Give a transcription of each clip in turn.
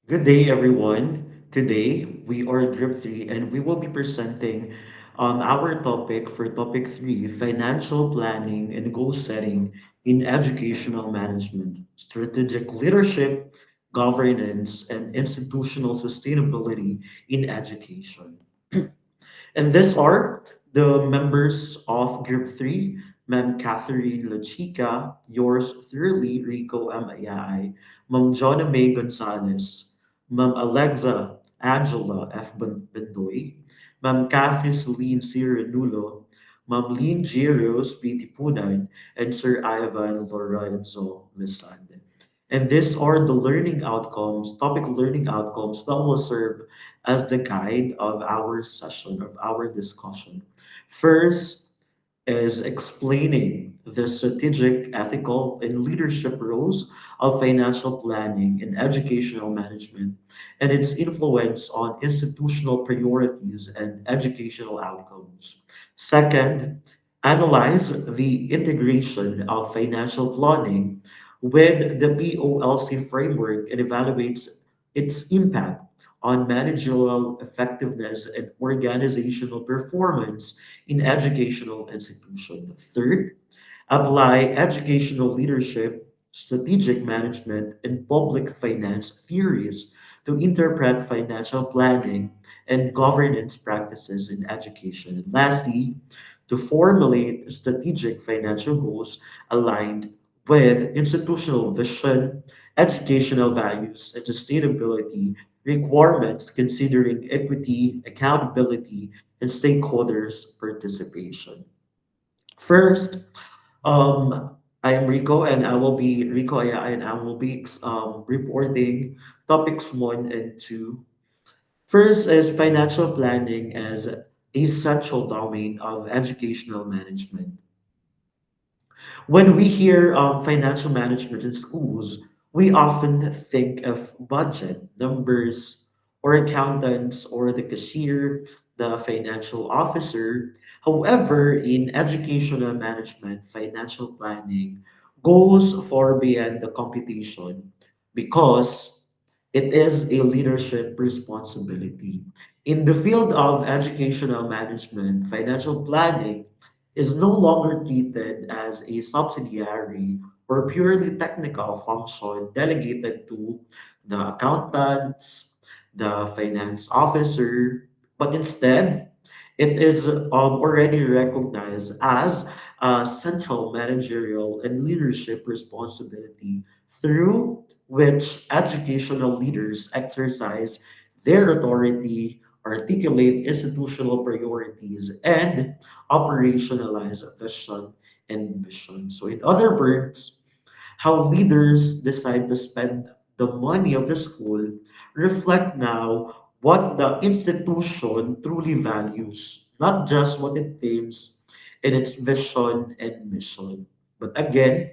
Good day, everyone. Today we are Group 3 and we will be presenting our topic for topic 3, financial planning and goal setting in educational management, strategic leadership, governance, and institutional sustainability in education. And these are the members of Group 3, Ma'am Catherine Lachica, yours truly, Rico M. Ayay, Ma'am Jonna May Gonzalez, Ma'am Alexa Angela F. Bendoy, Ma'am Kathy Celine Ciranulo, Ma'am Lynn Giros P. Tipunan, and Sir Ivan Lorenzo Lisande. And these are the learning outcomes, topic learning outcomes that will serve as the guide of our session, of our discussion. First is explaining the strategic, ethical, and leadership roles of financial planning and educational management and its influence on institutional priorities and educational outcomes. Second, analyze the integration of financial planning with the POLC framework and evaluates its impact on managerial effectiveness and organizational performance in educational institutions. Third, apply educational leadership, strategic management, and public finance theories to interpret financial planning and governance practices in education. And lastly, to formulate strategic financial goals aligned with institutional vision, educational values, and sustainability requirements considering equity, accountability, and stakeholders' participation. First, I am Rico, and I will be Rico Aya, and I will be reporting topics one and two. First is financial planning as a central domain of educational management. When we hear financial management in schools, we often think of budget, numbers, or accountants, or the cashier, the financial officer. However, in educational management, financial planning goes far beyond the computation because it is a leadership responsibility. In the field of educational management, financial planning is no longer treated as a subsidiary or purely technical function delegated to the accountants, the finance officer, but instead, it is already recognized as a central managerial and leadership responsibility through which educational leaders exercise their authority, articulate institutional priorities, and operationalize vision and mission. So, in other words, how leaders decide to spend the money of the school reflect now what the institution truly values, not just what it aims in its vision and mission. But again,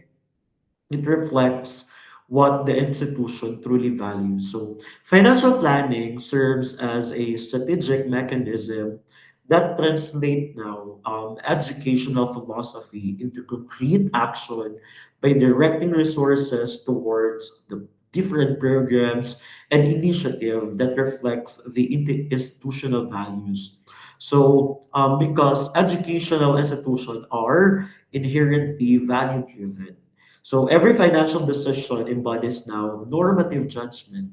it reflects what the institution truly values. So, financial planning serves as a strategic mechanism that translate now educational philosophy into concrete action by directing resources towards the different programs and initiative that reflects the institutional values. So, because educational institutions are inherently value driven, so every financial decision embodies now normative judgment.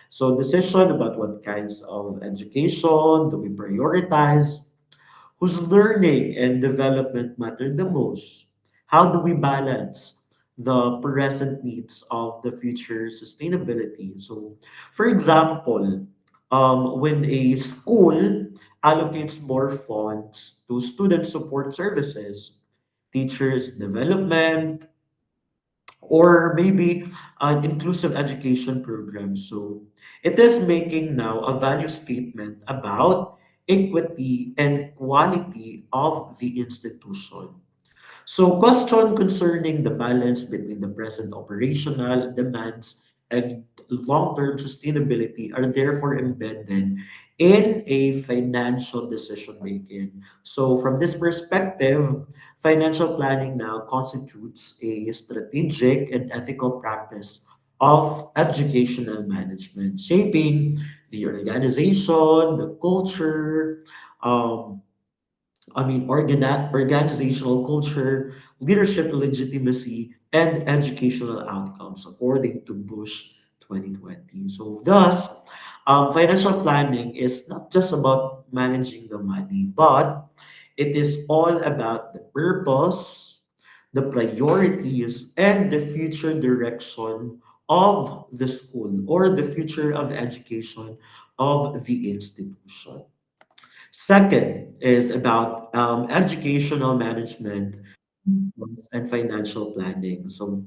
So decision about what kinds of education do we prioritize, whose learning and development matter the most, how do we balance the present needs of the future sustainability. So, for example, when a school allocates more funds to student support services, teachers development, or maybe an inclusive education program. So it is making now a value statement about equity and quality of the institution. So question concerning the balance between the present operational demands and long-term sustainability are therefore embedded in a financial decision making. So from this perspective, financial planning now constitutes a strategic and ethical practice of educational management, shaping the organization, the culture, um, organizational culture, leadership legitimacy, and educational outcomes, according to Bush 2020. So, thus, financial planning is not just about managing the money, but it is all about the purpose, the priorities, and the future direction of the school or the future of education of the institution. Second is about educational management and financial planning. So,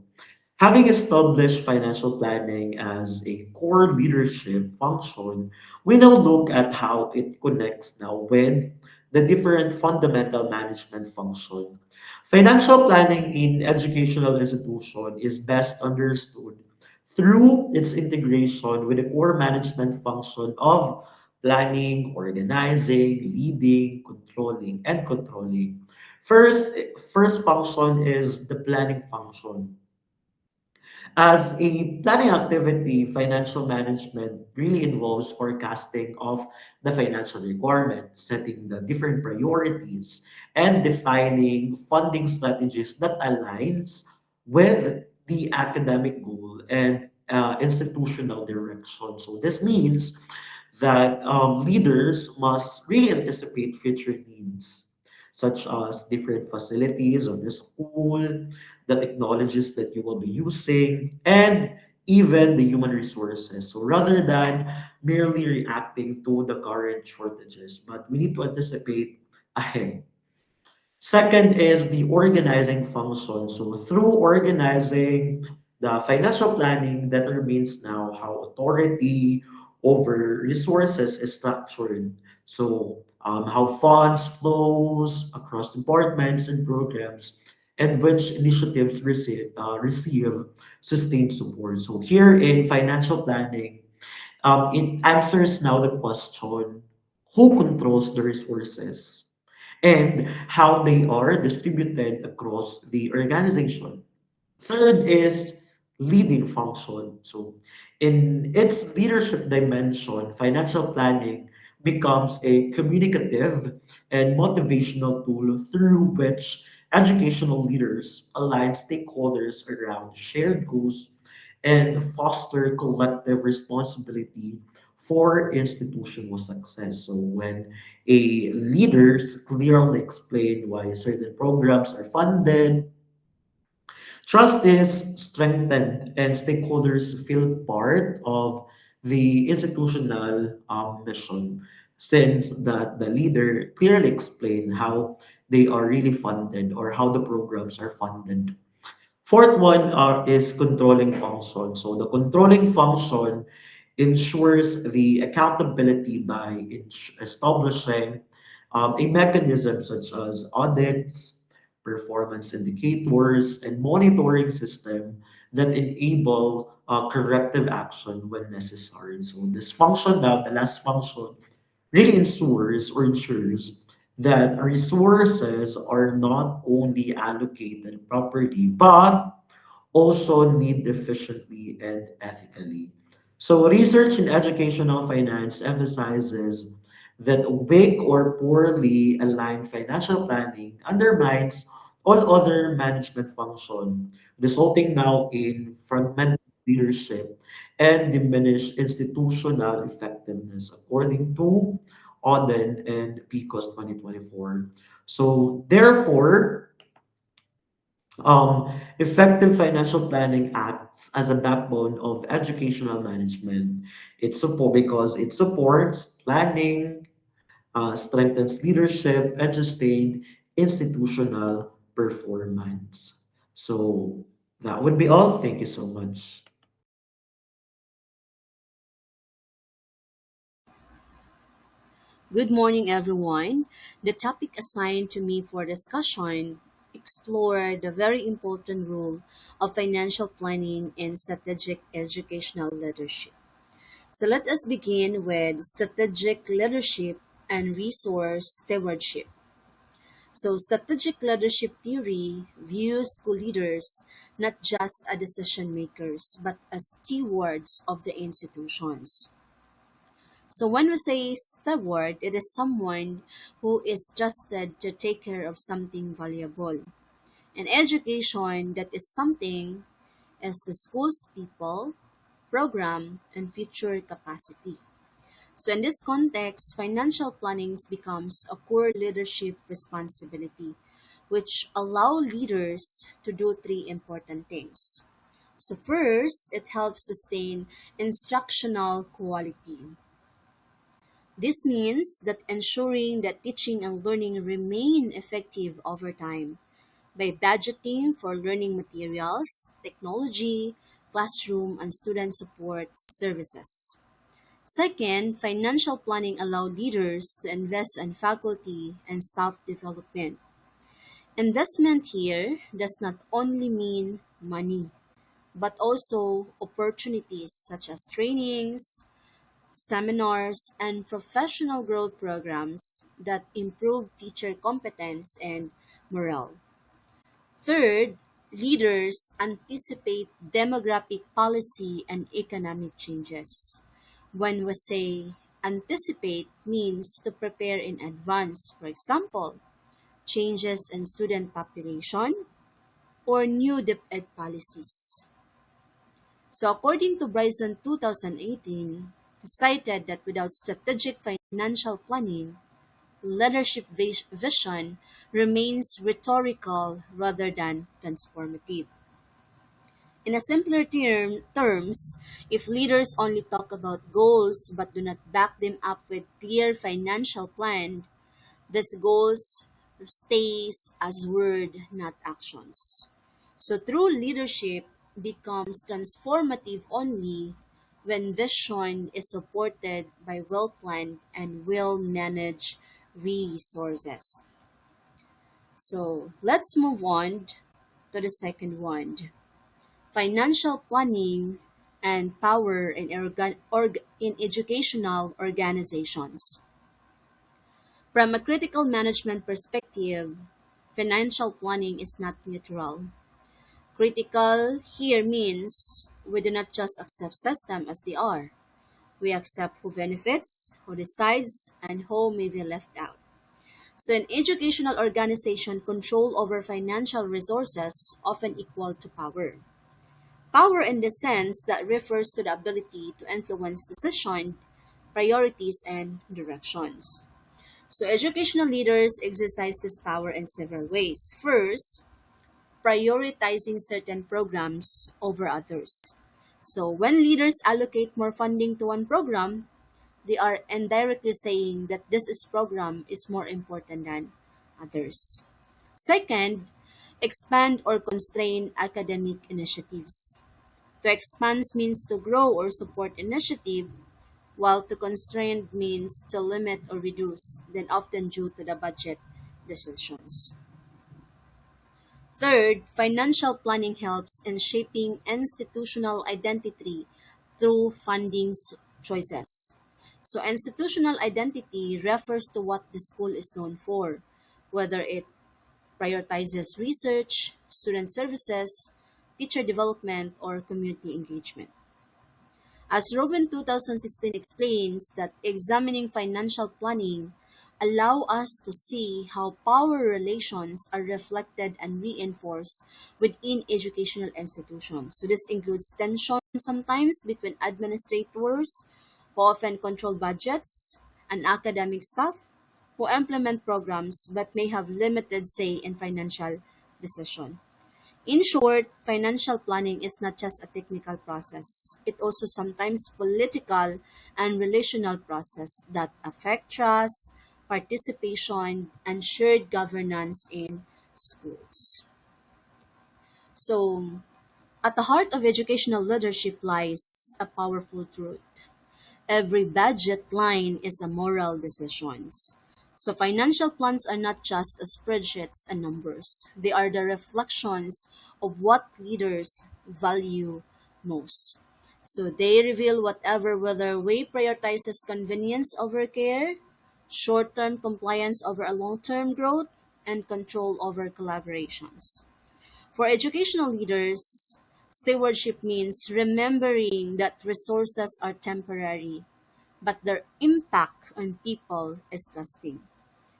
having established financial planning as a core leadership function, we now look at how it connects now with the different fundamental management function. Financial planning in educational institution is best understood through its integration with the core management function of planning, organizing, leading, controlling. First, first function is the planning function. As a planning activity, financial management really involves forecasting of the financial requirements, setting the different priorities, and defining funding strategies that aligns with the academic goal and institutional direction. So this means that leaders must really anticipate future needs, such as different facilities of the school, the technologies that you will be using, and even the human resources. So rather than merely reacting to the current shortages, but we need to anticipate ahead. Second is the organizing function. So through organizing, the financial planning determines now how authority over resources is structured. So how funds flows across departments and programs, and which initiatives receive sustained support. So here in financial planning, it answers now the question: who controls the resources and how they are distributed across the organization. Third is leading function. So, in its leadership dimension, financial planning becomes a communicative and motivational tool through which educational leaders align stakeholders around shared goals and foster collective responsibility for institutional success. So, when a leaders clearly explain why certain programs are funded, trust is strengthened and stakeholders feel part of the institutional mission, since that the leader clearly explained how they are really funded or how the programs are funded. Fourth one is controlling function. So the controlling function ensures the accountability by establishing a mechanism such as audits, performance indicators, and monitoring system that enable corrective action when necessary. So this function now, the last function, really ensures that resources are not only allocated properly, but also need efficiently and ethically. So, research in educational finance emphasizes that weak or poorly aligned financial planning undermines all other management function, resulting now in fragmented leadership and diminished institutional effectiveness, according to Auden and PCOS 2024. So, therefore, effective financial planning acts as a backbone of educational management. It supports planning, strengthens leadership, and sustained institutional performance. So that would be all. Thank you so much. Good morning, everyone. The topic assigned to me for discussion explore the very important role of financial planning in strategic educational leadership. So let us begin with strategic leadership and resource stewardship. So strategic leadership theory views school leaders not just as decision makers, but as stewards of the institutions. So when we say steward, it is someone who is trusted to take care of something valuable. And education that is something as the school's people, program, and future capacity. So in this context, financial planning becomes a core leadership responsibility, which allow leaders to do three important things. So first, it helps sustain instructional quality. This means that ensuring that teaching and learning remain effective over time by budgeting for learning materials, technology, classroom, and student support services. Second, financial planning allows leaders to invest in faculty and staff development. Investment here does not only mean money, but also opportunities such as trainings, seminars, and professional growth programs that improve teacher competence and morale. Third, leaders anticipate demographic policy and economic changes. When we say anticipate means to prepare in advance, for example, changes in student population or new DepEd policies. So according to Bryson 2018, cited that without strategic financial planning, leadership vision remains rhetorical rather than transformative. In a simpler terms, if leaders only talk about goals but do not back them up with clear financial plan, these goals stays as word, not actions. So true leadership becomes transformative only when vision is supported by well-planned and well-managed resources. So let's move on to the second one. Financial planning and power in educational organizations. From a critical management perspective, financial planning is not neutral. Critical here means we do not just accept systems as they are. We accept who benefits, who decides, and who may be left out. So in educational organization, control over financial resources often equal to power. Power in the sense that refers to the ability to influence decision, priorities, and directions. So educational leaders exercise this power in several ways. First, prioritizing certain programs over others. So when leaders allocate more funding to one program, they are indirectly saying that program is more important than others. Second, expand or constrain academic initiatives. To expand means to grow or support initiative, while to constrain means to limit or reduce, then often due to the budget decisions. Third, financial planning helps in shaping institutional identity through funding choices. So, institutional identity refers to what the school is known for, whether it prioritizes research, student services, teacher development, or community engagement. As Robin 2016 explains that examining financial planning allow us to see how power relations are reflected and reinforced within educational institutions. So this includes tension sometimes between administrators who often control budgets and academic staff who implement programs but may have limited say in financial decision. In short, financial planning is not just a technical process. It also sometimes political and relational process that affect trust, participation, and shared governance in schools. So, at the heart of educational leadership lies a powerful truth. Every budget line is a moral decision. So financial plans are not just spreadsheets and numbers. They are the reflections of what leaders value most. So they reveal whether we prioritizes convenience over care, short-term compliance over a long-term growth, and control over collaborations. For educational leaders, stewardship means remembering that resources are temporary, but their impact on people is lasting.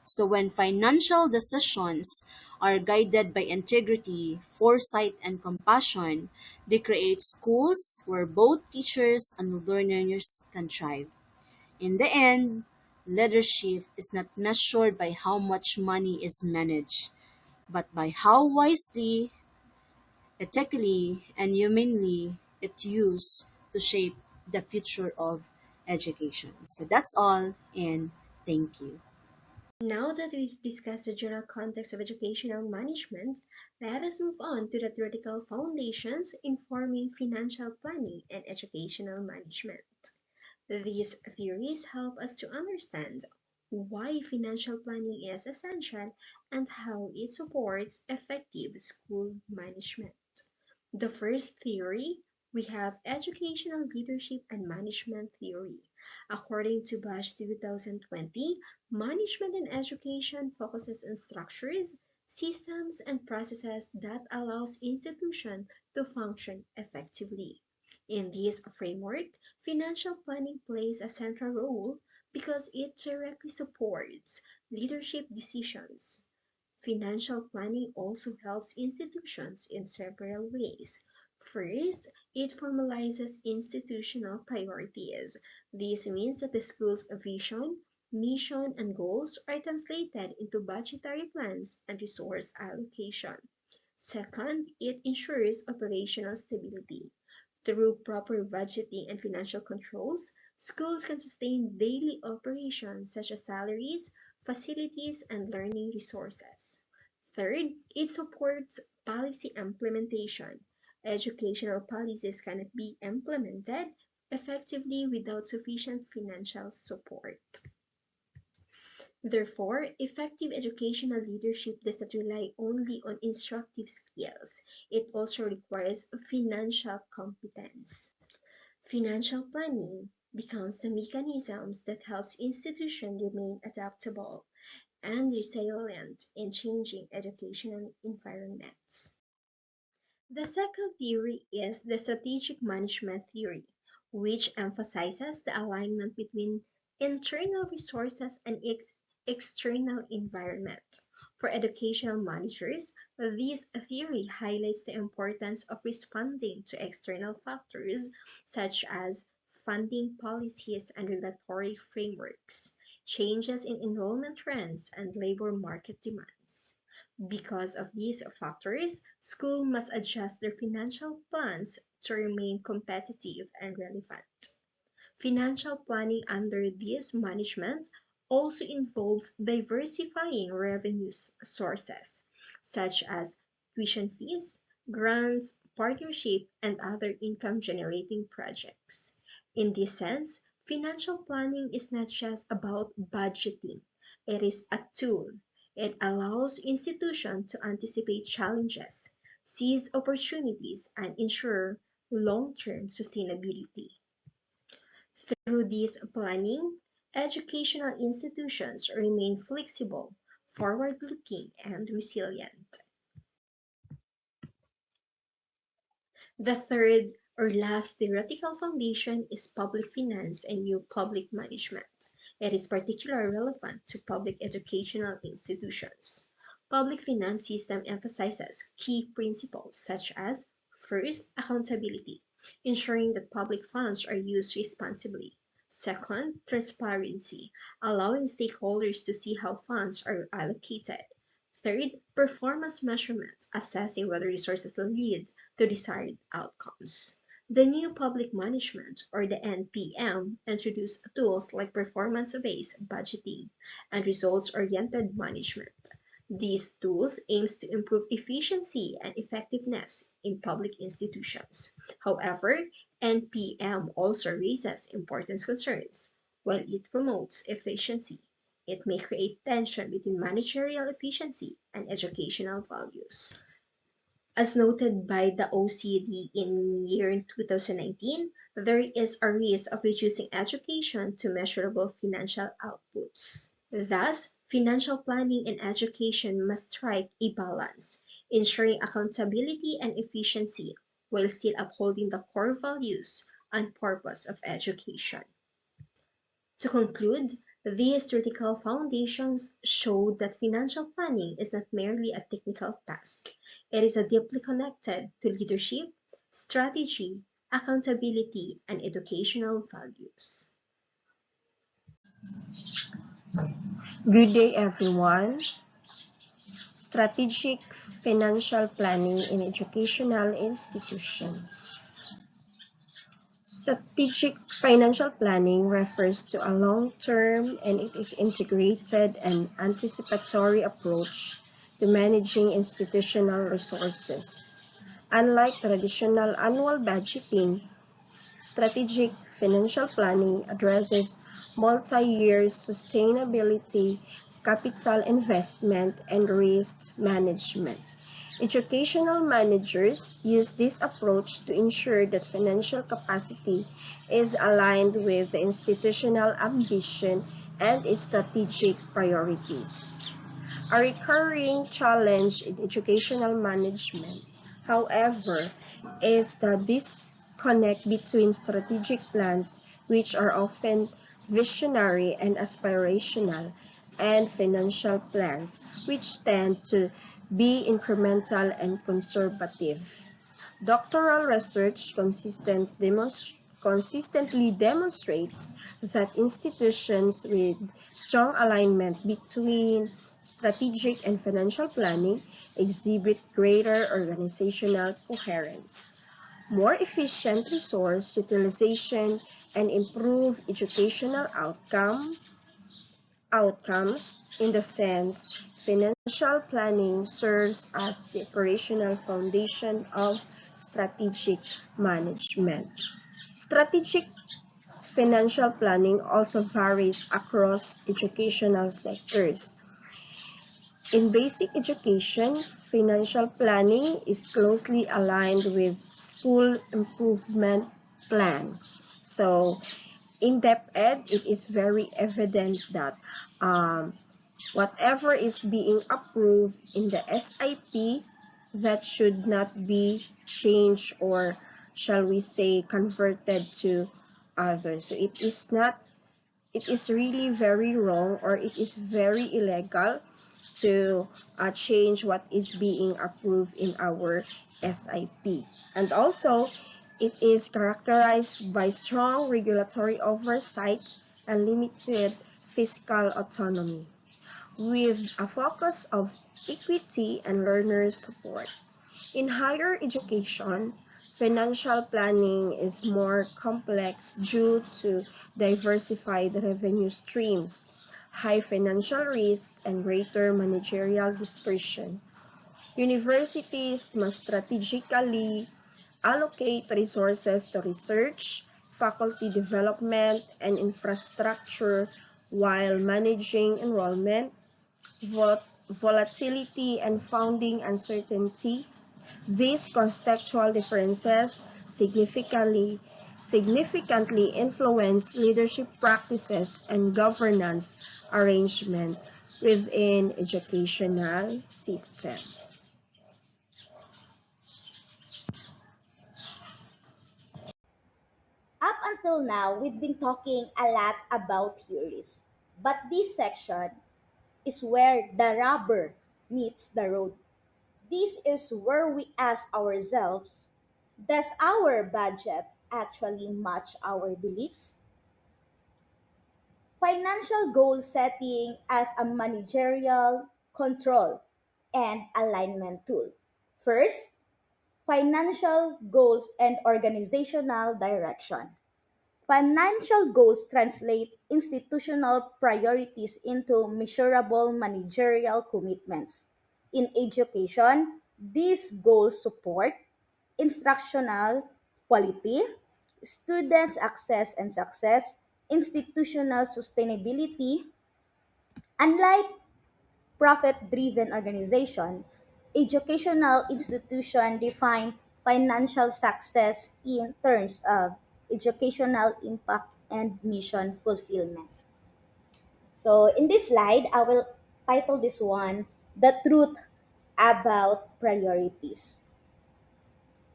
So when financial decisions are guided by integrity, foresight, and compassion, they create schools where both teachers and learners can thrive. In the end, leadership is not measured by how much money is managed, but by how wisely, ethically, and humanly it used to shape the future of education. So that's all, and thank you. Now that we've discussed the general context of educational management, let us move on to the theoretical foundations informing financial planning and educational management. These theories help us to understand why financial planning is essential and how it supports effective school management. The first theory, we have educational leadership and management theory. According to Bash 2020, management in education focuses on structures, systems, and processes that allows institution to function effectively. In this framework, financial planning plays a central role because it directly supports leadership decisions. Financial planning also helps institutions in several ways. First, it formalizes institutional priorities. This means that the school's vision, mission, and goals are translated into budgetary plans and resource allocation. Second, it ensures operational stability. Through proper budgeting and financial controls, schools can sustain daily operations such as salaries, facilities, and learning resources. Third, it supports policy implementation. Educational policies cannot be implemented effectively without sufficient financial support. Therefore, effective educational leadership does not rely only on instructive skills, it also requires financial competence. Financial planning becomes the mechanisms that helps institutions remain adaptable and resilient in changing educational environments. The second theory is the strategic management theory, which emphasizes the alignment between internal resources and external environment. For educational managers, this theory highlights the importance of responding to external factors such as funding policies and regulatory frameworks, changes in enrollment trends, and labor market demands. Because of these factors, schools must adjust their financial plans to remain competitive and relevant. Financial planning under this management also involves diversifying revenue sources, such as tuition fees, grants, partnership, and other income-generating projects. In this sense, financial planning is not just about budgeting, it is a tool. It allows institutions to anticipate challenges, seize opportunities, and ensure long-term sustainability. Through this planning, educational institutions remain flexible, forward-looking, and resilient. The third or last theoretical foundation is public finance and new public management. It is particularly relevant to public educational institutions. Public finance system emphasizes key principles such as first, accountability, ensuring that public funds are used responsibly. Second, transparency, allowing stakeholders to see how funds are allocated. Third, performance measurement, assessing whether resources lead to desired outcomes. The new public management, or the NPM, introduced tools like performance-based budgeting and results-oriented management. These tools aims to improve efficiency and effectiveness in public institutions. However, NPM also raises important concerns. While it promotes efficiency, it may create tension between managerial efficiency and educational values. As noted by the OECD in year 2019, there is a risk of reducing education to measurable financial outputs. Thus, financial planning and education must strike a balance. ensuring accountability and efficiency while still upholding the core values and purpose of education. To conclude, these theoretical foundations show that financial planning is not merely a technical task. It is a deeply connected to leadership, strategy, accountability, and educational values. Good day, everyone. Strategic financial planning in educational institutions. Strategic financial planning refers to a long-term and it is integrated and anticipatory approach to managing institutional resources. Unlike traditional annual budgeting, strategic financial planning addresses multi-year sustainability, capital investment, and risk management. Educational managers use this approach to ensure that financial capacity is aligned with the institutional ambition and strategic priorities. A recurring challenge in educational management, however, is the disconnect between strategic plans, which are often visionary and aspirational, and financial plans, which tend to be incremental and conservative. Doctoral research consistently demonstrates that institutions with strong alignment between strategic and financial planning exhibit greater organizational coherence, more efficient resource utilization, and improved educational outcomes in the sense financial planning serves as the operational foundation of strategic management. Strategic financial planning also varies across educational sectors. In basic education, financial planning is closely aligned with school improvement plan. So, in depth ed, it is very evident that um, whatever is being approved in the SIP, that should not be changed or shall we say converted to others. So it is really very wrong or it is very illegal to change what is being approved in our SIP. And also, it is characterized by strong regulatory oversight and limited fiscal autonomy, with a focus of equity and learner support. In higher education, financial planning is more complex due to diversified revenue streams, high financial risk, and greater managerial dispersion. Universities must strategically allocate resources to research, faculty development, and infrastructure while managing enrollment, volatility, and funding uncertainty. These contextual differences significantly influence leadership practices and governance arrangement within educational system. Up until now, we've been talking a lot about theories, but this section is where the rubber meets the road. This is where we ask ourselves, does our budget actually match our beliefs? Financial goal setting as a managerial control and alignment tool. First, financial goals and organizational direction. Financial goals translate institutional priorities into measurable managerial commitments. In education, these goals support instructional quality, students' access and success, institutional sustainability. Unlike profit-driven organization, educational institution define financial success in terms of educational impact and mission fulfillment. So in this slide, I will title this one, The Truth about priorities.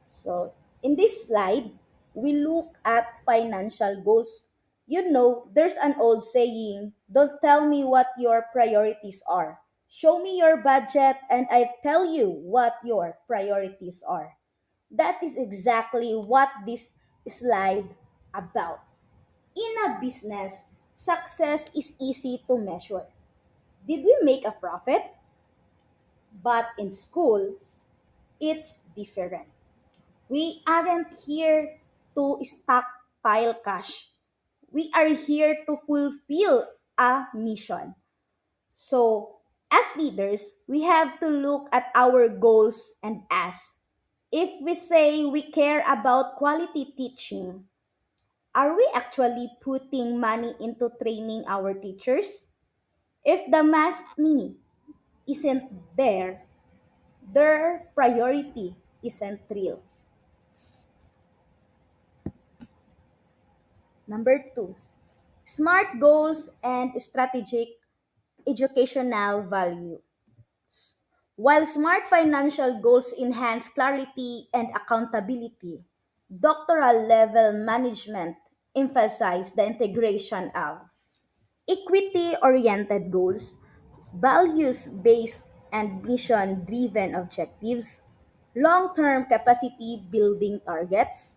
So, in this slide, we look at financial goals. You know, there's an old saying, don't tell me what your priorities are. Show me your budget and I tell you what your priorities are. That is exactly what this slide about. In a business, success is easy to measure. Did we make a profit? But in schools, it's different. We aren't here to stockpile cash. We are here to fulfill a mission. So, as leaders, we have to look at our goals and ask, if we say we care about quality teaching, are we actually putting money into training our teachers? If the money isn't there, their priority isn't real. Number two, smart goals and strategic educational value. While smart financial goals enhance clarity and accountability, doctoral level management emphasize the integration of equity oriented goals, values based and mission driven objectives, long term capacity building targets.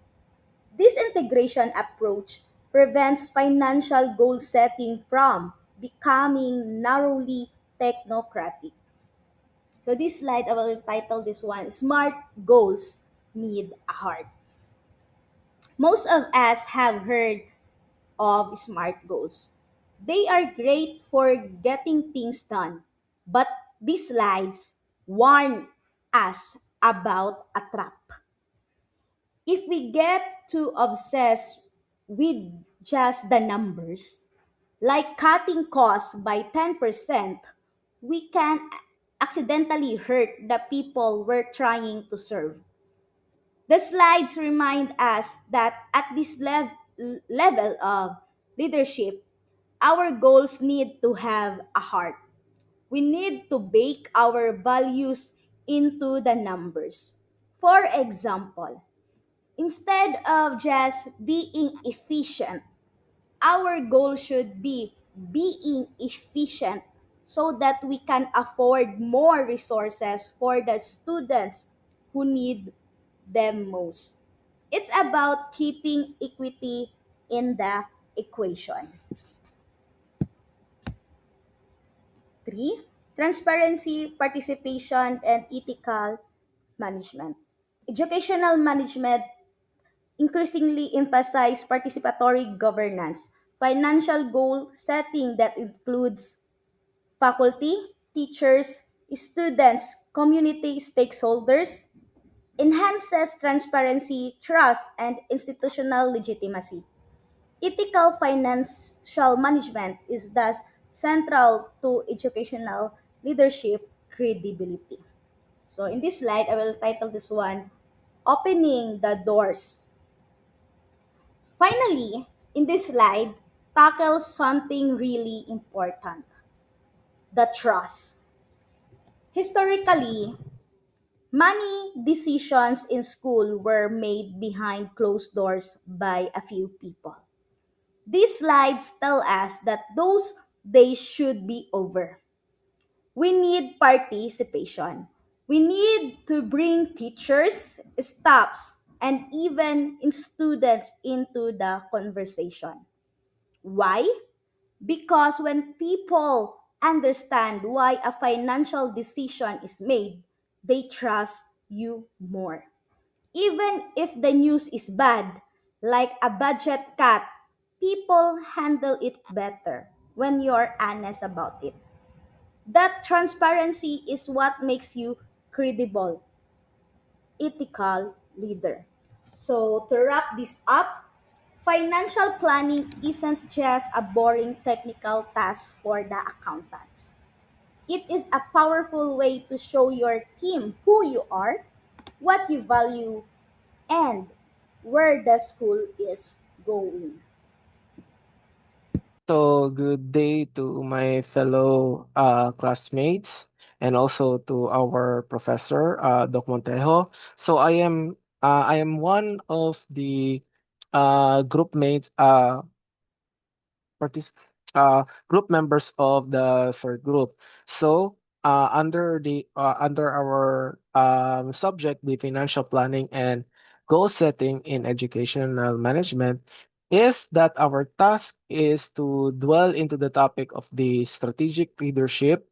This integration approach prevents financial goal setting from becoming narrowly technocratic. So this slide, I will title this one, Smart Goals Need a Heart. Most of us have heard of SMART goals. They are great for getting things done, but these slides warn us about a trap. If we get too obsessed with just the numbers, like cutting costs by 10%, we can accidentally hurt the people we're trying to serve. The slides remind us that at this level of leadership, our goals need to have a heart. We need to bake our values into the numbers. For example, instead of just being efficient, our goal should be being efficient so that we can afford more resources for the students who need them most. It's about keeping equity in the equation. Three, transparency, participation, and ethical management. Educational management increasingly emphasize participatory governance, financial goal setting that includes faculty, teachers, students, community stakeholders, enhances transparency, trust, and institutional legitimacy. Ethical financial management is thus central to educational leadership credibility. So in this slide, I will title this one, Opening the Doors. Finally, in this slide, tackles something really important, the trust. Historically, many decisions in school were made behind closed doors by a few people. These slides tell us that those days should be over. We need participation. We need to bring teachers, staffs, and even students into the conversation. Why? Because when people understand why a financial decision is made, they trust you more. Even if the news is bad, like a budget cut, people handle it better when you're honest about it. That transparency is what makes you credible, ethical leader. So to wrap this up, financial planning isn't just a boring technical task for the accountants. It is a powerful way to show your team who you are, what you value, and where the school is going. So, good day to my fellow classmates. and also to our professor, Doc Montejo. So I am one of the group mates, partic- group members of the third group. So under our subject, the financial planning and goal setting in educational management, is that our task is to dwell into the topic of the strategic leadership,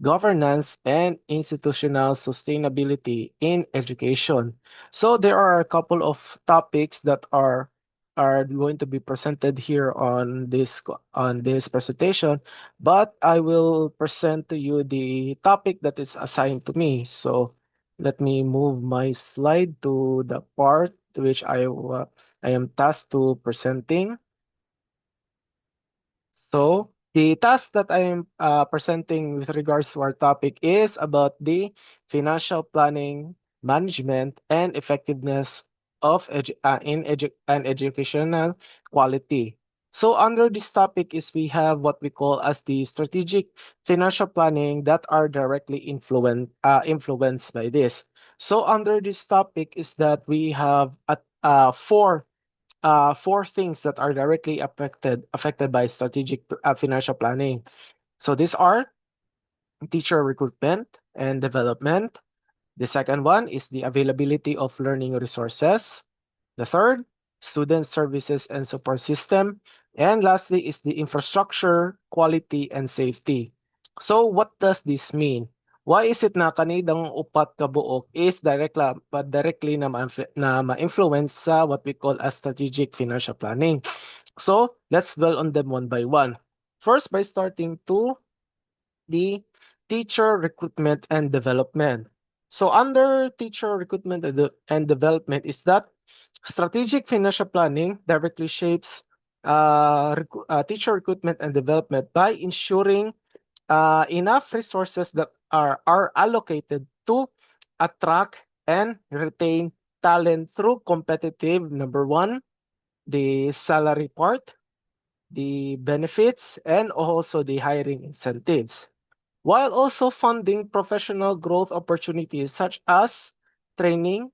governance, and institutional sustainability in education. So there are a couple of topics that are going to be presented here on this presentation, but I will present to you the topic that is assigned to me. So let me move my slide to the part which I am tasked to presenting. So the task that I am presenting with regards to our topic is about the financial planning, management, and effectiveness of educational quality. So under this topic is we have what we call as the strategic financial planning that are directly influenced by this. So under this topic is that we have four things that are directly affected by strategic financial planning. So these are teacher recruitment and development. The second one is the availability of learning resources. The third, student services and support system. And lastly is the infrastructure, quality, and safety. So what does this mean? Why is it na kanidang upat ka buok is directly na ma-influence sa what we call as strategic financial planning? So let's dwell on them one by one. First, by starting to the teacher recruitment and development. So under teacher recruitment and development is that strategic financial planning directly shapes teacher recruitment and development by ensuring enough resources that are allocated to attract and retain talent through competitive, number one, the salary part, the benefits, and also the hiring incentives, while also funding professional growth opportunities such as training,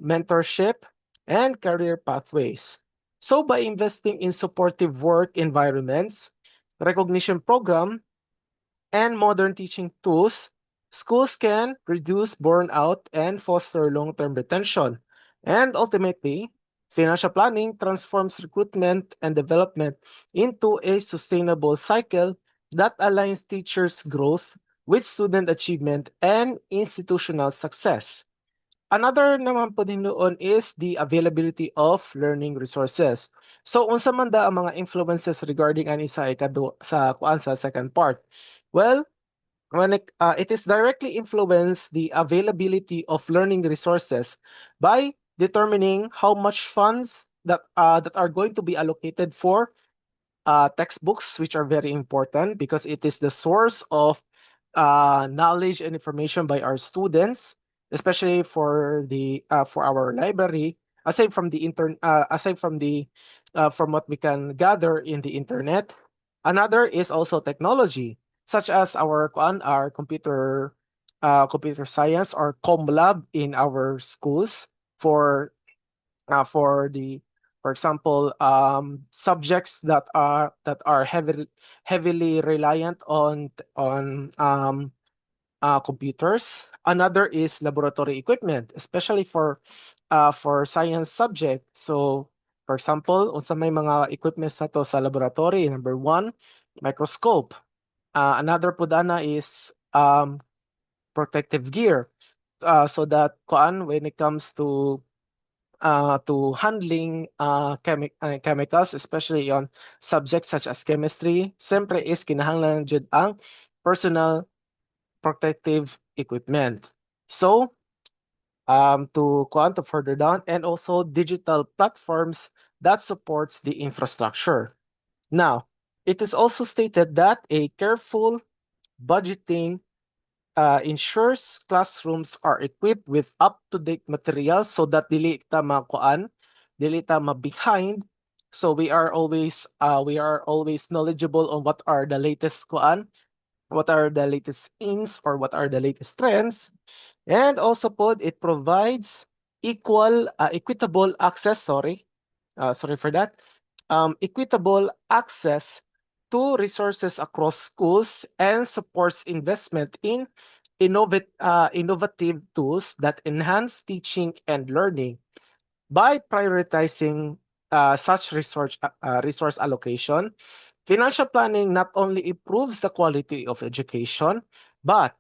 mentorship, and career pathways. So by investing in supportive work environments, recognition program, and modern teaching tools, schools can reduce burnout and foster long-term retention. And ultimately, financial planning transforms recruitment and development into a sustainable cycle that aligns teachers' growth with student achievement and institutional success. Another naman po din noon is the availability of learning resources. So unsa man da ang mga influences regarding ani sa sa second part? Well, it is directly influence the availability of learning resources by determining how much funds that are going to be allocated for textbooks, which are very important because it is the source of knowledge and information by our students, especially for our library. Aside from the from what we can gather in the internet, another is also technology, such as our computer science or com lab in our schools for for the for example subjects that are heavily reliant on computers. Another is laboratory equipment, especially for science subject. So for example unsa may mga equipments nato sa laboratory, number one, microscope. Another po dana is protective gear, so that when it comes to handling chemicals, especially on subjects such as chemistry, siyempre is kinahanglan jud ang personal protective equipment. So, to further down, and also digital platforms that supports the infrastructure. Now, it is also stated that a careful budgeting ensures classrooms are equipped with up-to-date materials so that dili ta ma-behind. So we are always knowledgeable on what are the latest what are the latest ins or what are the latest trends. And also po, it provides equitable access, sorry for that, equitable access to resources across schools and supports investment in innovative tools that enhance teaching and learning. By prioritizing such resource allocation, financial planning not only improves the quality of education, but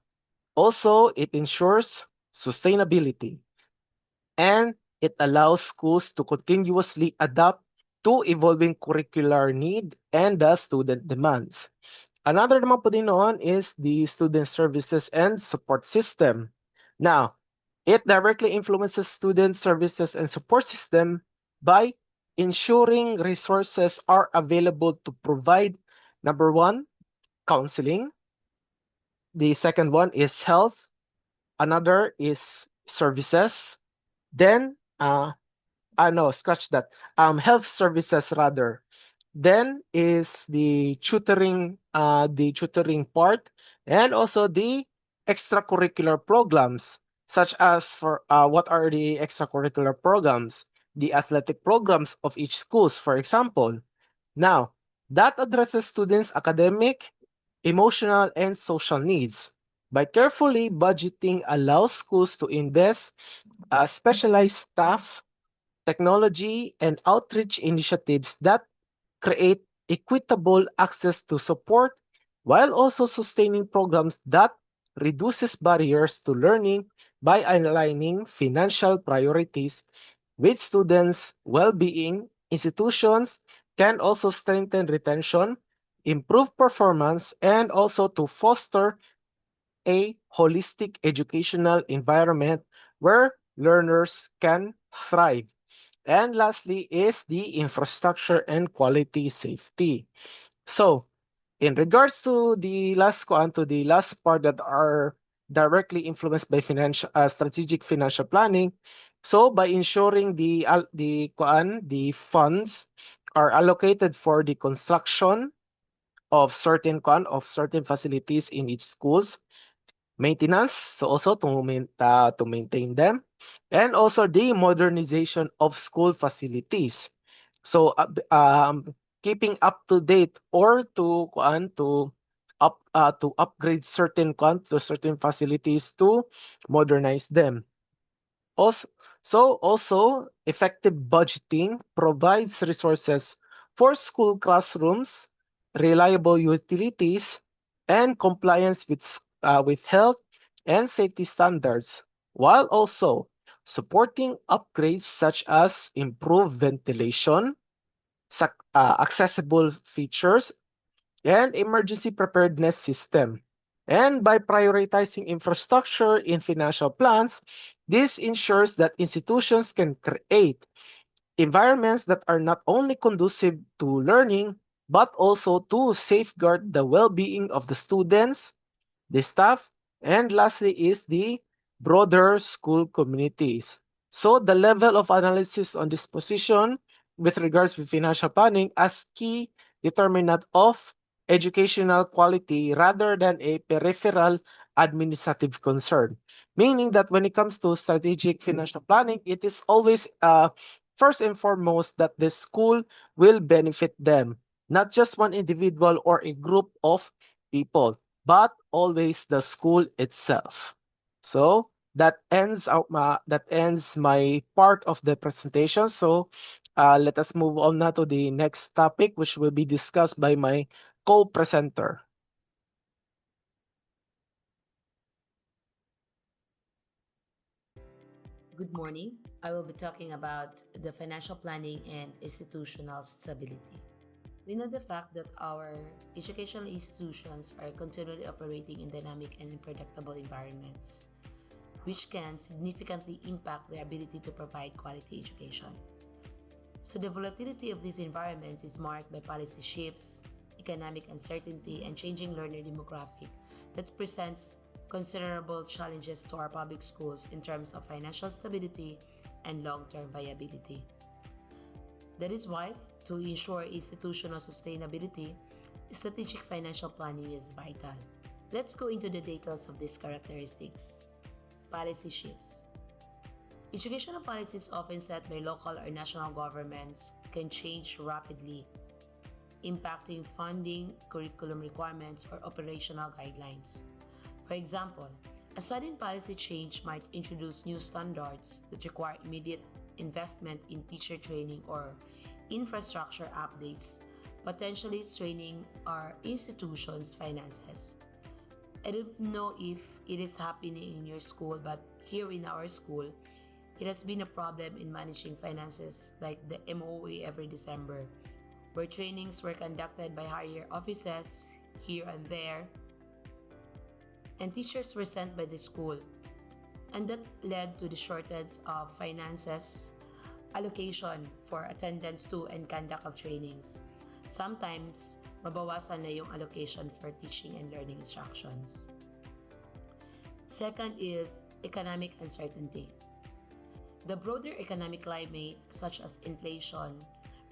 also it ensures sustainability, and it allows schools to continuously adapt to evolving curricular need and the student demands. Another naman po din noon is the student services and support system. Now, it directly influences student services and support system by ensuring resources are available to provide, number one, counseling. The second one is health. Another is services. Then, no, scratch that. Health services rather. Then is the tutoring part, and also the extracurricular programs, such as for what are the extracurricular programs, the athletic programs of each schools, for example. Now, that addresses students' academic, emotional, and social needs. By carefully budgeting allows schools to invest specialized staff, technology, and outreach initiatives that create equitable access to support while also sustaining programs that reduces barriers to learning by aligning financial priorities with students' well-being. Institutions can also strengthen retention, improve performance, and also to foster a holistic educational environment where learners can thrive. And lastly is the infrastructure and quality safety. So, in regards to the last part that are directly influenced by strategic financial planning, so by ensuring the funds are allocated for the construction of certain facilities in each schools, maintenance, so also to maintain them, and also the modernization of school facilities. So keeping up to date or to upgrade certain facilities to modernize them. Also, also effective budgeting provides resources for school classrooms, reliable utilities, and compliance with health and safety standards, while also supporting upgrades such as improved ventilation, accessible features, and emergency preparedness system. And by prioritizing infrastructure in financial plans, this ensures that institutions can create environments that are not only conducive to learning, but also to safeguard the well-being of the students, the staff, and lastly is the broader school communities. So the level of analysis on this position with regards to financial planning as key determinant of educational quality rather than a peripheral administrative concern. Meaning that when it comes to strategic financial planning, it is always first and foremost that the school will benefit them, not just one individual or a group of people, but always the school itself. So that ends my part of the presentation. So let us move on now to the next topic, which will be discussed by my co-presenter. Good morning. I will be talking about the financial planning and institutional stability. We know the fact that our educational institutions are continually operating in dynamic and unpredictable environments, which can significantly impact their ability to provide quality education. So, the volatility of these environments is marked by policy shifts, economic uncertainty, and changing learner demographic that presents considerable challenges to our public schools in terms of financial stability and long-term viability. That is why, to ensure institutional sustainability, strategic financial planning is vital. Let's go into the details of these characteristics. Policy shifts. Educational policies often set by local or national governments can change rapidly, impacting funding, curriculum requirements, or operational guidelines. For example, a sudden policy change might introduce new standards that require immediate investment in teacher training or infrastructure updates, potentially straining our institutions' finances. I don't know if it is happening in your school, but here in our school, it has been a problem in managing finances like the MOA every December, where trainings were conducted by higher offices here and there, and teachers were sent by the school. And that led to the shortage of finances allocation for attendance to and conduct of trainings. Sometimes, mabawasan na yung allocation for teaching and learning instructions. Second is economic uncertainty. The broader economic climate, such as inflation,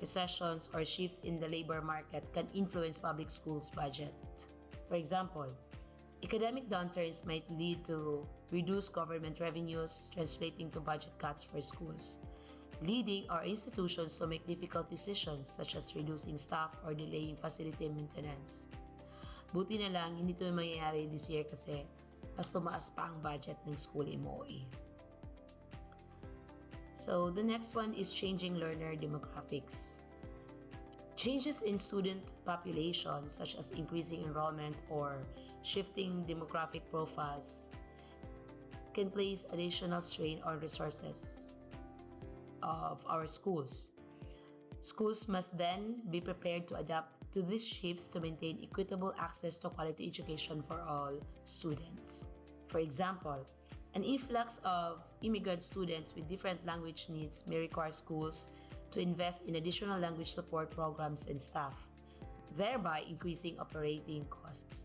recessions, or shifts in the labor market, can influence public schools' budget. For example, economic downturns might lead to reduced government revenues, translating to budget cuts for schools, leading our institutions to make difficult decisions such as reducing staff or delaying facility maintenance. Buti na lang, hindi ito mangyayari this year kasi mas tumaas pa ang budget ng school MOE. So the next one is changing learner demographics. Changes in student population, such as increasing enrollment or shifting demographic profiles, can place additional strain on resources of our schools. Schools must then be prepared to adapt to these shifts to maintain equitable access to quality education for all students. For example, an influx of immigrant students with different language needs may require schools to invest in additional language support programs and staff, thereby increasing operating costs.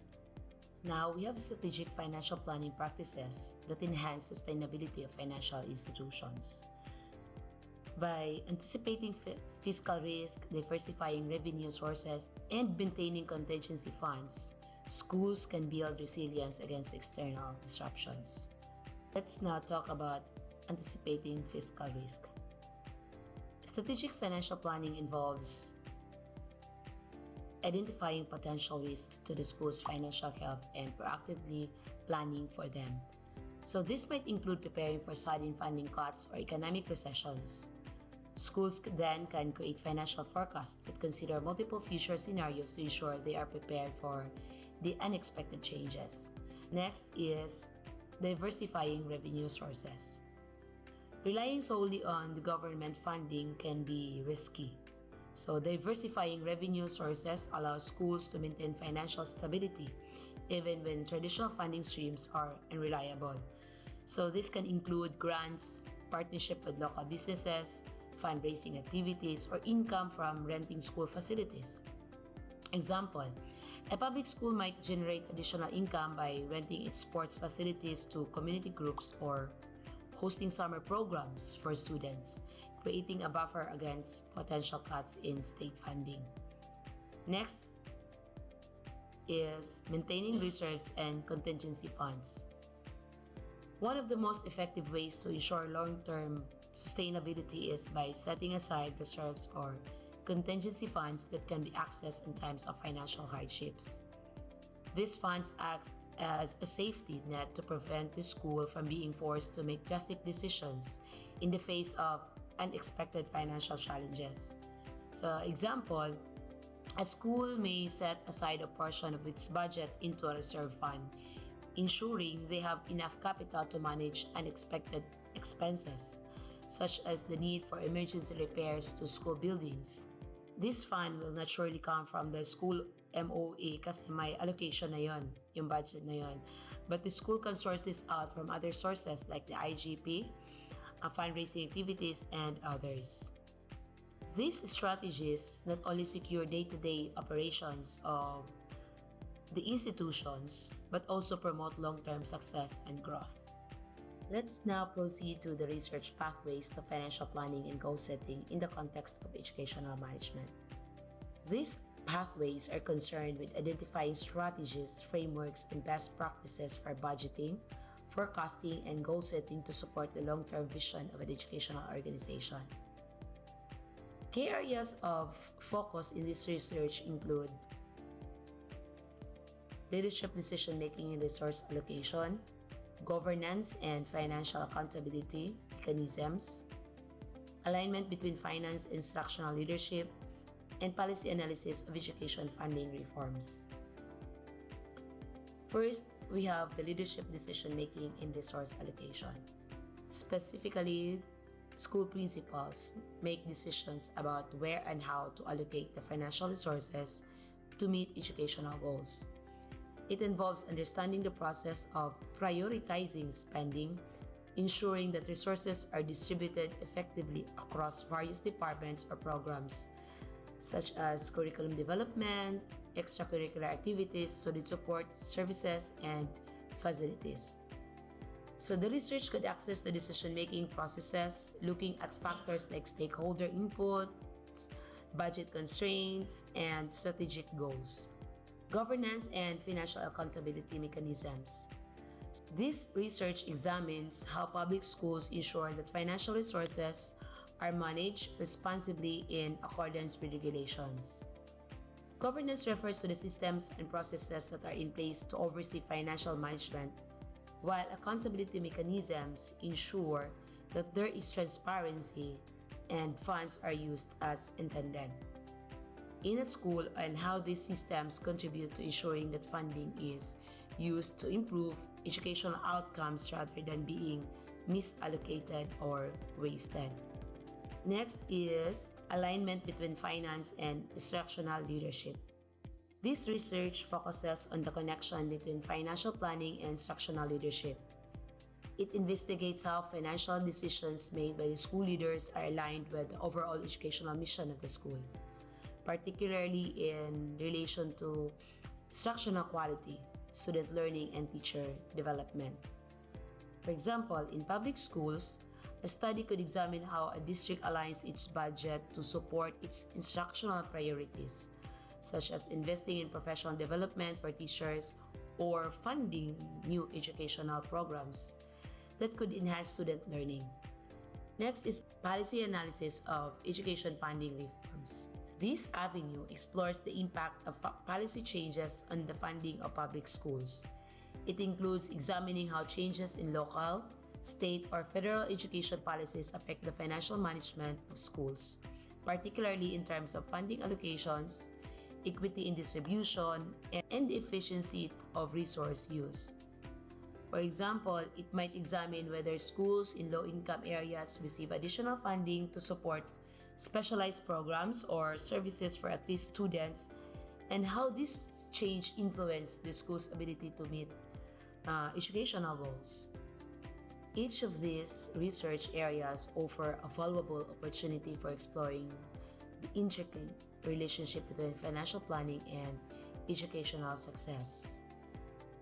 Now, we have strategic financial planning practices that enhance sustainability of financial institutions. By anticipating fiscal risk, diversifying revenue sources, and maintaining contingency funds, schools can build resilience against external disruptions. Let's now talk about anticipating fiscal risk. Strategic financial planning involves identifying potential risks to the school's financial health and proactively planning for them. So this might include preparing for sudden funding cuts or economic recessions. Schools then can create financial forecasts that consider multiple future scenarios to ensure they are prepared for the unexpected changes. Next is diversifying revenue sources. Relying solely on the government funding can be risky. So diversifying revenue sources allows schools to maintain financial stability even when traditional funding streams are unreliable. So this can include grants, partnership with local businesses, fundraising activities, or income from renting school facilities. Example, a public school might generate additional income by renting its sports facilities to community groups or hosting summer programs for students, creating a buffer against potential cuts in state funding. Next is maintaining reserves and contingency funds. One of the most effective ways to ensure long-term sustainability is by setting aside reserves or contingency funds that can be accessed in times of financial hardships. These funds act as a safety net to prevent the school from being forced to make drastic decisions in the face of unexpected financial challenges. So, example, a school may set aside a portion of its budget into a reserve fund, ensuring they have enough capital to manage unexpected expenses, such as the need for emergency repairs to school buildings. This fund will naturally come from the school MOA kasi may allocation na yon, yung budget na yon. But the school can source this out from other sources like the IGP, fundraising activities, and others. These strategies not only secure day-to-day operations of the institutions, but also promote long-term success and growth. Let's now proceed to the research pathways to financial planning and goal setting in the context of educational management. These pathways are concerned with identifying strategies, frameworks, and best practices for budgeting, forecasting, and goal setting to support the long term vision of an educational organization. Key areas of focus in this research include leadership decision making and resource allocation, governance and financial accountability mechanisms, alignment between finance and instructional leadership, and policy analysis of education funding reforms. First, we have the leadership decision making and resource allocation. Specifically, school principals make decisions about where and how to allocate the financial resources to meet educational goals. It involves understanding the process of prioritizing spending, ensuring that resources are distributed effectively across various departments or programs, such as curriculum development, extracurricular activities, student support services, and facilities. So the research could access the decision-making processes, looking at factors like stakeholder input, budget constraints, and strategic goals. Governance and financial accountability mechanisms. This research examines how public schools ensure that financial resources are managed responsibly in accordance with regulations. Governance refers to the systems and processes that are in place to oversee financial management, while accountability mechanisms ensure that there is transparency and funds are used as intended in a school, and how these systems contribute to ensuring that funding is used to improve educational outcomes rather than being misallocated or wasted. Next is alignment between finance and instructional leadership. This research focuses on the connection between financial planning and instructional leadership. It investigates how financial decisions made by the school leaders are aligned with the overall educational mission of the school, particularly in relation to instructional quality, student learning, and teacher development. For example, in public schools, a study could examine how a district aligns its budget to support its instructional priorities, such as investing in professional development for teachers or funding new educational programs that could enhance student learning. Next is policy analysis of education funding reforms. This avenue explores the impact of policy changes on the funding of public schools. It includes examining how changes in local, state, or federal education policies affect the financial management of schools, particularly in terms of funding allocations, equity in distribution, and the efficiency of resource use. For example, it might examine whether schools in low-income areas receive additional funding to support specialized programs or services for at-risk students, and how this change influenced the school's ability to meet educational goals. Each of these research areas offer a valuable opportunity for exploring the intricate relationship between financial planning and educational success.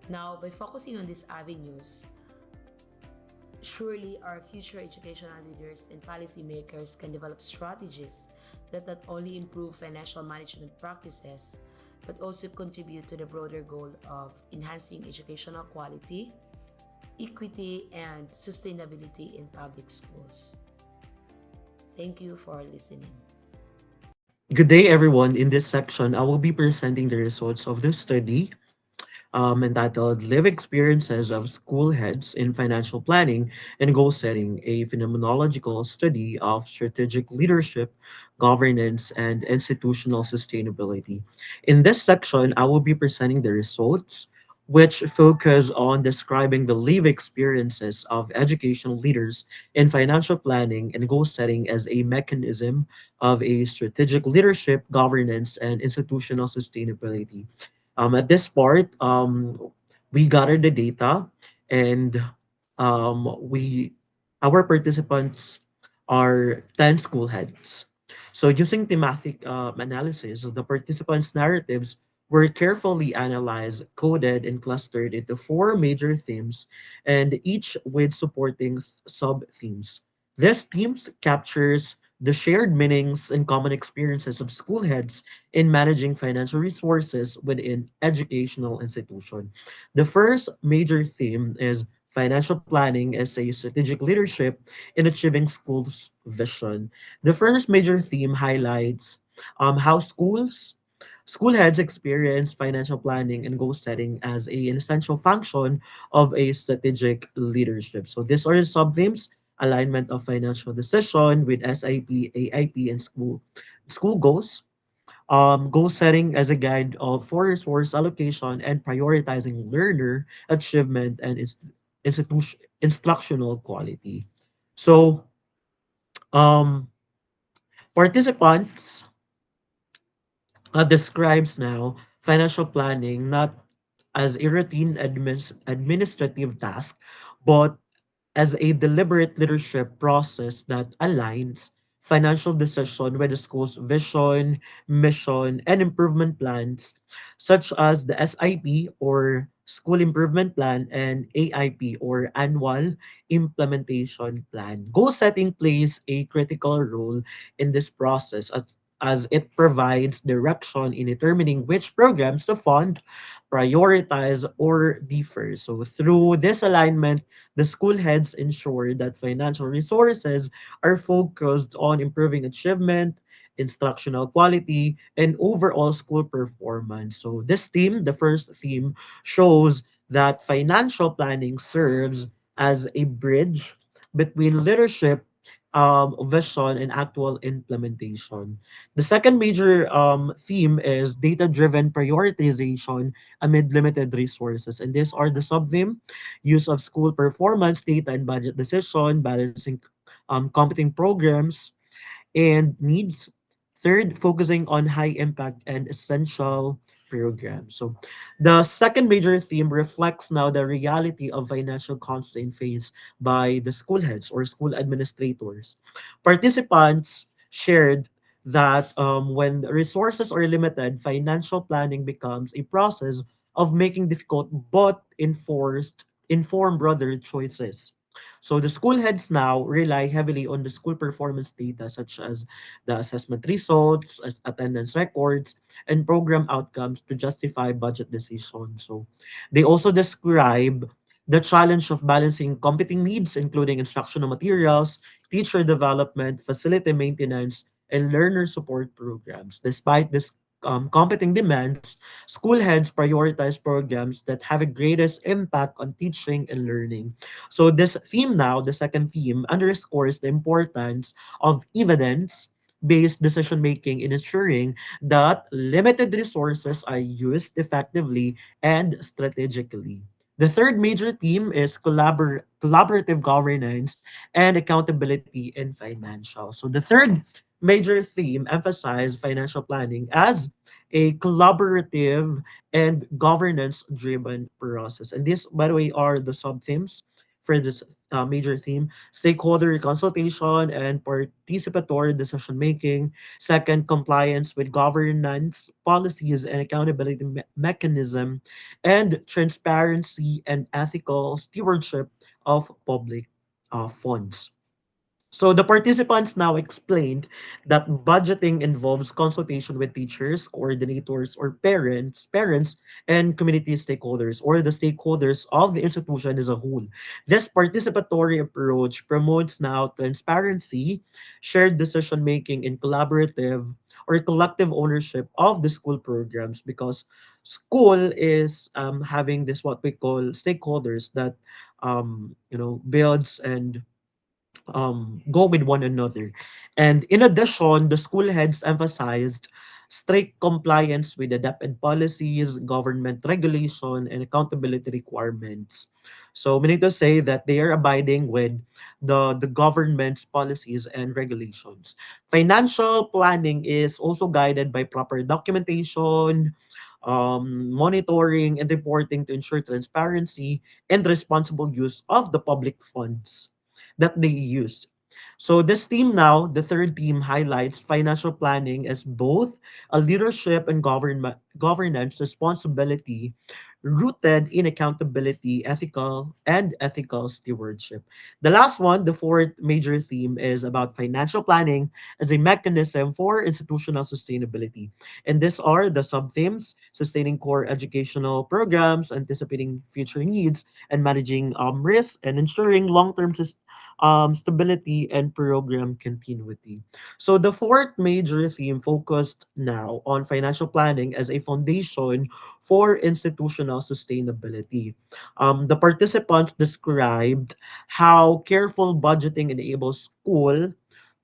Now, by focusing on these avenues, surely our future educational leaders and policymakers can develop strategies that not only improve financial management practices, but also contribute to the broader goal of enhancing educational quality, equity, and sustainability in public schools. Thank you for listening. Good day, everyone. In this section, I will be presenting the results of the study entitled Live Experiences of School Heads in Financial Planning and Goal Setting, a phenomenological study of strategic leadership, governance, and institutional sustainability. In this section, I will be presenting the results, which focus on describing the live experiences of educational leaders in financial planning and goal setting as a mechanism of a strategic leadership, governance, and institutional sustainability. At this part, we gather the data and we our participants are 10 school heads. So using thematic analysis, the participants' narratives were carefully analyzed, coded, and clustered into four major themes, and each with supporting sub-themes. These themes captures the shared meanings and common experiences of school heads in managing financial resources within educational institution. The first major theme is financial planning as a strategic leadership in achieving schools' vision. The first major theme highlights how school heads experience financial planning and goal setting as an essential function of a strategic leadership. So these are the sub-themes: alignment of financial decision with SIP, AIP, and school goals. Goal setting as a guide for resource allocation and prioritizing learner achievement and instructional quality. So, um, participants describes now financial planning not as a routine administrative task, but as a deliberate leadership process that aligns financial decision with the school's vision, mission, and improvement plans, such as the SIP or School Improvement Plan and AIP or Annual Implementation Plan. Goal setting plays a critical role in this process as it provides direction in determining which programs to fund, prioritize, or defer. So through this alignment, the school heads ensure that financial resources are focused on improving achievement, instructional quality, and overall school performance. So this theme, the first theme, shows that financial planning serves as a bridge between leadership, vision, and actual implementation. The second major theme is data-driven prioritization amid limited resources. And these are the sub-theme: use of school performance data and budget decision, balancing competing programs and needs. Third, focusing on high impact and essential programs. So the second major theme reflects now the reality of financial constraint faced by the school heads or school administrators. Participants shared that when resources are limited, financial planning becomes a process of making difficult but informed broader choices. So the school heads now rely heavily on the school performance data such as the assessment results, attendance records, and program outcomes to justify budget decisions. So they also describe the challenge of balancing competing needs, including instructional materials, teacher development, facility maintenance, and learner support programs. Despite this competing demands, school heads prioritize programs that have a greatest impact on teaching and learning. So this theme now, the second theme, underscores the importance of evidence-based decision making in ensuring that limited resources are used effectively and strategically. The third major theme is collaborative governance and accountability in financial. So the third major theme emphasized financial planning as a collaborative and governance-driven process. And these, by the way, are the sub-themes for this major theme: stakeholder consultation and participatory decision making. Second, compliance with governance policies and accountability mechanism, and transparency and ethical stewardship of public funds. So the participants now explained that budgeting involves consultation with teachers, coordinators, or parents, and community stakeholders, or the stakeholders of the institution as a whole. This participatory approach promotes now transparency, shared decision making, and collaborative or collective ownership of the school programs, because school is having this what we call stakeholders that builds and go with one another. And in addition, the school heads emphasized strict compliance with adopted policies, government regulation, and accountability requirements. So we need to say that they are abiding with the government's policies and regulations. Financial planning is also guided by proper documentation, monitoring, and reporting to ensure transparency and responsible use of the public funds that they use. So this team now, the third team, highlights financial planning as both a leadership and governance responsibility rooted in accountability, ethical stewardship. The last one, the fourth major theme, is about financial planning as a mechanism for institutional sustainability. And these are the sub-themes: sustaining core educational programs, anticipating future needs, and managing risk, and ensuring long-term stability and program continuity. So the fourth major theme focused now on financial planning as a foundation for institutional sustainability. The participants described how careful budgeting enables school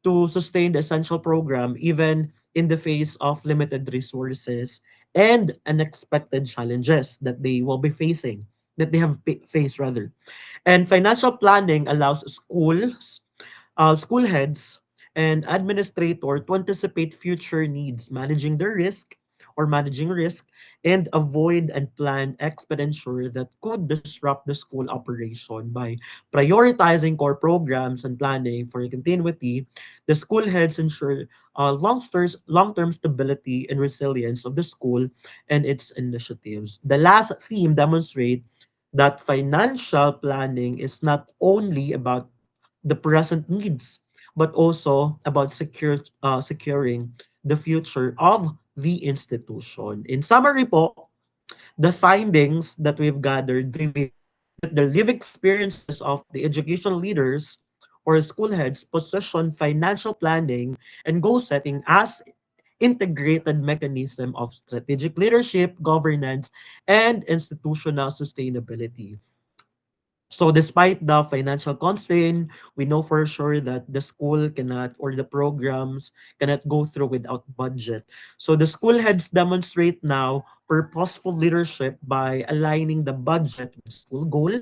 to sustain the essential program even in the face of limited resources and unexpected challenges that they will be facing, that they have faced rather. And financial planning allows school heads and administrator to anticipate future needs, managing risk, and avoid unplanned expenditure that could disrupt the school operation. By prioritizing core programs and planning for continuity, the school heads ensure long-term stability and resilience of the school and its initiatives. The last theme demonstrates that financial planning is not only about the present needs, but also about securing the future of the institution. In summary po, the findings that we've gathered reveal that the lived experiences of the educational leaders or school heads position financial planning and goal setting as integrated mechanism of strategic leadership, governance, and institutional sustainability. So despite the financial constraint, we know for sure that the school cannot or the programs cannot go through without budget. So the school heads demonstrate now purposeful leadership by aligning the budget with school goal.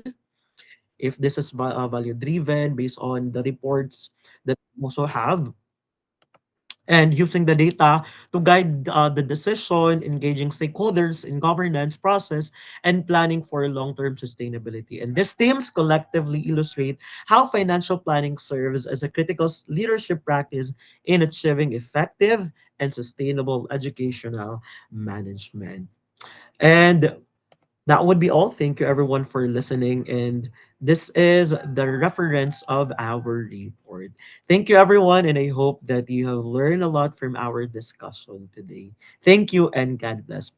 If this is value driven based on the reports that we also have, and using the data to guide the decision, engaging stakeholders in governance process, and planning for long-term sustainability. And these themes collectively illustrate how financial planning serves as a critical leadership practice in achieving effective and sustainable educational management. And that would be all. Thank you everyone for listening. And this is the reference of our report. Thank you everyone. And I hope that you have learned a lot from our discussion today. Thank you and God bless.